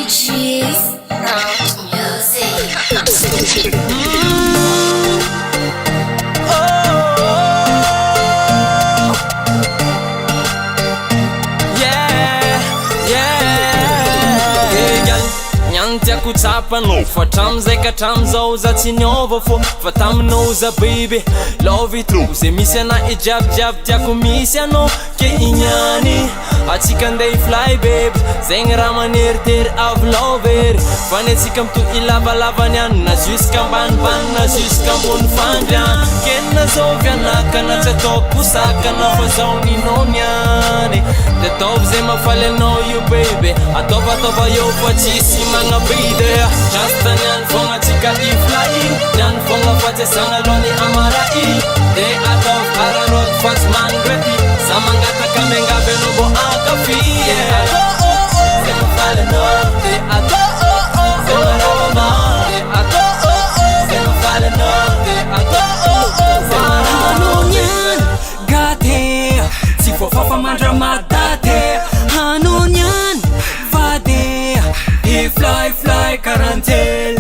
Cheese music. Tiako tsapano fa tram'zay ka tram'zao za tsy niova fô fa taminao za bebe love it zay misy ana i jiabijiaby tiako misy anao ke ignany atsika andeh fly baby zegny raha maneritery avy lovery fa ny atsika mito ilavalavany any na jusqu'à ambanimbany na jusqu'à ambony fandriany kenina zao vianakana tsy ataoko posakana fa zao ninao niany de ataovy zay mafaly anao io baby ataovatova eo fa tsisy magnabe just niany fogna tsika i fly niany fogna fa tsy asagna alohan'ny amaray de ataovy kararôty fa tsy mangrety za mangataka miangavy anao mbô akafy zay mafaly anao de atao zay maravanao de atao zay mafaly anao de atao zay maravanao niany gate tsy voafafa mandramadate hanao niany vade i fly karantel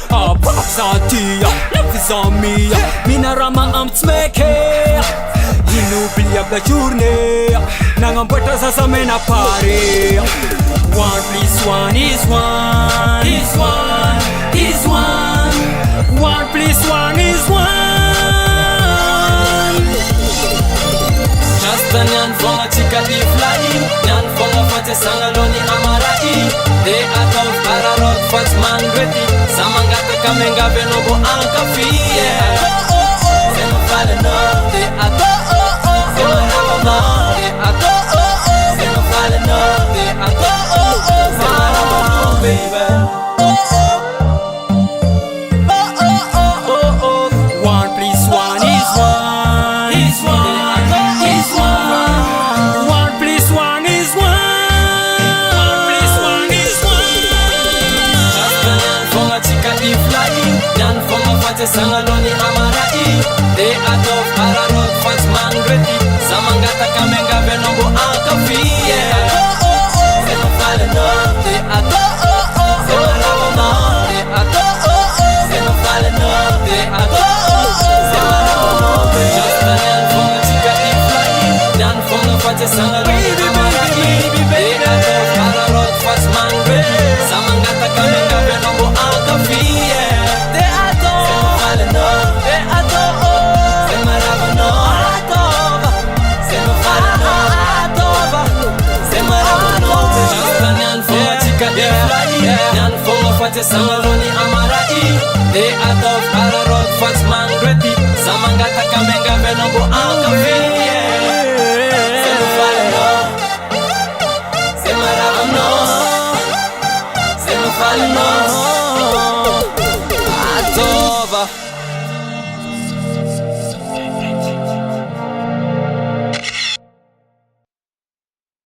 Abaksatia Lafizamia Mina rama amtsmeke Inoubliable la journée Nangambotra sasa mena pare 1 + 1 is 1 is 1 is 1 1 + 1 is 1 Just nyan fonga tika di fly Nyan fonga fate sangaloni amarai de ataovy kararôty fa tsy mangrety za mangataka miangavy anao mbô ankafy zay mafaly anao de atao zay maravanao de atao zay mafaly anao de atao zay maravanao baby 1 + 1 is 1 is 1 is 1 1 + 1 is 1 sangaloni amarai de ataovy kararôty fa tsy mangrety za mangataka miangavy anao mbô ankafy zay mafaly anao de atao zay maravanao de atao zay mafaly anao de atao zay maravanao just niany fogna tsika i fly niany fogna fa tsy sangaloni amarai de ataovy kararôty fa tsy mangrety za mangataka miangavy anao mbô ankafy Nyan fonga fa tsy sangaloni amarai de ataovy kararôty fa tsy mangrety za mangataka miangavy anao mbô ankafy zay mafaly anao zay maravanao zay mafaly anao ataova